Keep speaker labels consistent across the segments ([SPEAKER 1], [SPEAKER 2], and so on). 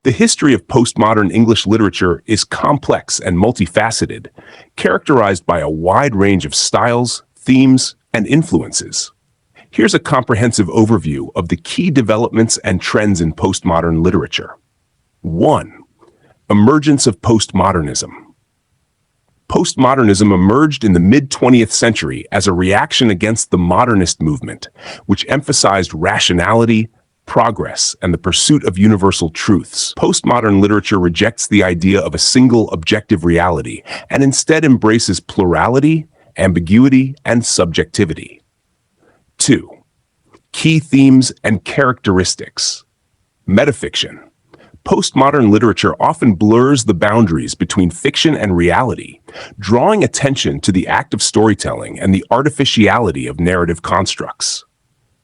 [SPEAKER 1] The history of postmodern English literature is complex and multifaceted, characterized by a wide range of styles, themes, and influences. Here's a comprehensive overview of the key developments and trends in postmodern literature. 1. Emergence of postmodernism. Postmodernism emerged in the mid-20th century as a reaction against the modernist movement, which emphasized rationality, progress, and the pursuit of universal truths. Postmodern literature rejects the idea of a single objective reality and instead embraces plurality, ambiguity, and subjectivity. 2. Key themes and characteristics. Metafiction. Postmodern literature often blurs the boundaries between fiction and reality, drawing attention to the act of storytelling and the artificiality of narrative constructs.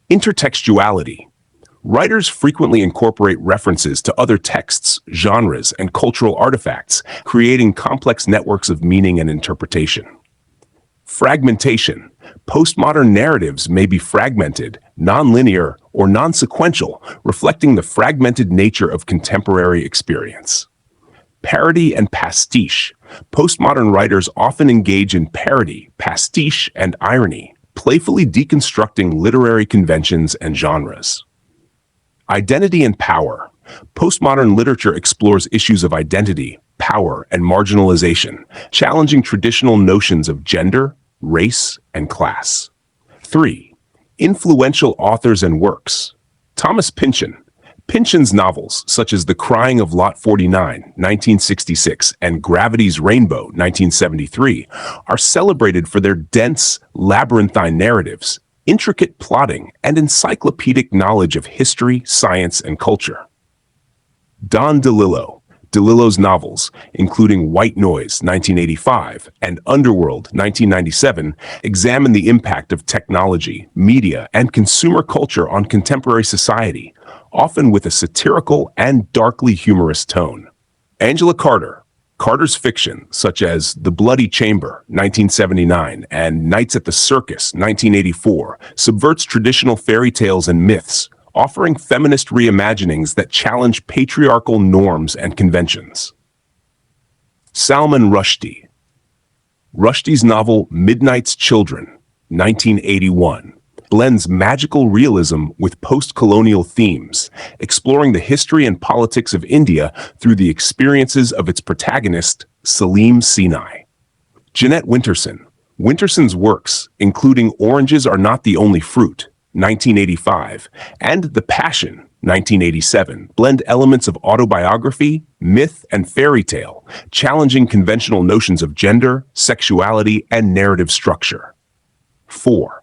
[SPEAKER 1] Intertextuality. Writers frequently incorporate references to other texts, genres, and cultural artifacts, creating complex networks of meaning and interpretation. Fragmentation. Postmodern narratives may be fragmented, nonlinear, or non-sequential, reflecting the fragmented nature of contemporary experience. Parody and pastiche. Postmodern writers often engage in parody, pastiche, and irony, playfully deconstructing literary conventions and genres. Identity and power. Postmodern literature explores issues of identity, power, and marginalization, challenging traditional notions of gender, race, and class. 3. Influential authors and works. Thomas Pynchon. Pynchon's novels, such as The Crying of Lot 49, 1966, and Gravity's Rainbow, 1973, are celebrated for their dense, labyrinthine narratives, intricate plotting, and encyclopedic knowledge of history, science, and culture. Don DeLillo. DeLillo's novels, including White Noise, 1985, and Underworld, 1997, examine the impact of technology, media, and consumer culture on contemporary society, often with a satirical and darkly humorous tone. Angela Carter. Carter's fiction, such as The Bloody Chamber, 1979, and Nights at the Circus, 1984, subverts traditional fairy tales and myths, offering feminist reimaginings that challenge patriarchal norms and conventions. Salman Rushdie. Rushdie's novel Midnight's Children, 1981, blends magical realism with post-colonial themes, exploring the history and politics of India through the experiences of its protagonist, Salim Sinai. Jeanette Winterson. Winterson's works, including Oranges Are Not the Only Fruit, 1985, and The Passion, 1987, blend elements of autobiography, myth, and fairy tale, challenging conventional notions of gender, sexuality, and narrative structure. 4.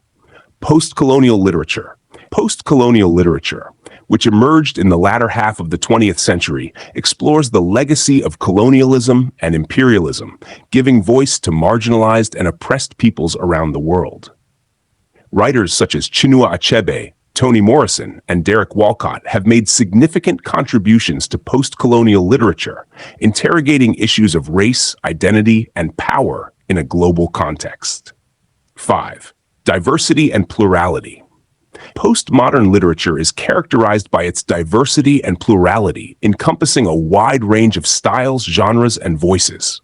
[SPEAKER 1] Post-colonial literature. Post-colonial literature, which emerged in the latter half of the 20th century, explores the legacy of colonialism and imperialism, giving voice to marginalized and oppressed peoples around the world. Writers such as Chinua Achebe, Toni Morrison, and Derek Walcott have made significant contributions to post-colonial literature, interrogating issues of race, identity, and power in a global context. 5. Diversity and plurality. Postmodern literature is characterized by its diversity and plurality, encompassing a wide range of styles, genres, and voices.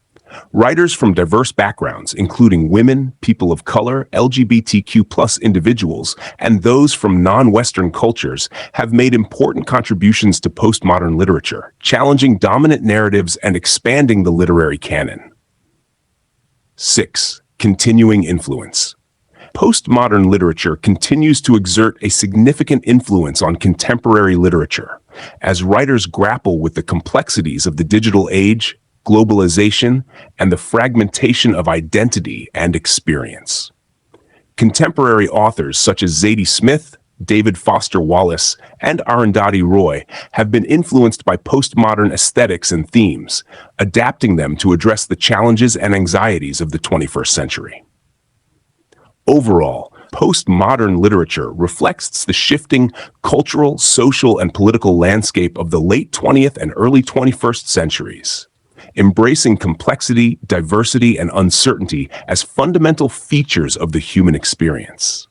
[SPEAKER 1] Writers from diverse backgrounds, including women, people of color, LGBTQ+ individuals, and those from non-Western cultures, have made important contributions to postmodern literature, challenging dominant narratives and expanding the literary canon. 6. Continuing influence. Postmodern literature continues to exert a significant influence on contemporary literature, as writers grapple with the complexities of the digital age, globalization, and the fragmentation of identity and experience. Contemporary authors such as Zadie Smith, David Foster Wallace, and Arundhati Roy have been influenced by postmodern aesthetics and themes, adapting them to address the challenges and anxieties of the 21st century. Overall, postmodern literature reflects the shifting cultural, social, and political landscape of the late 20th and early 21st centuries, embracing complexity, diversity, and uncertainty as fundamental features of the human experience.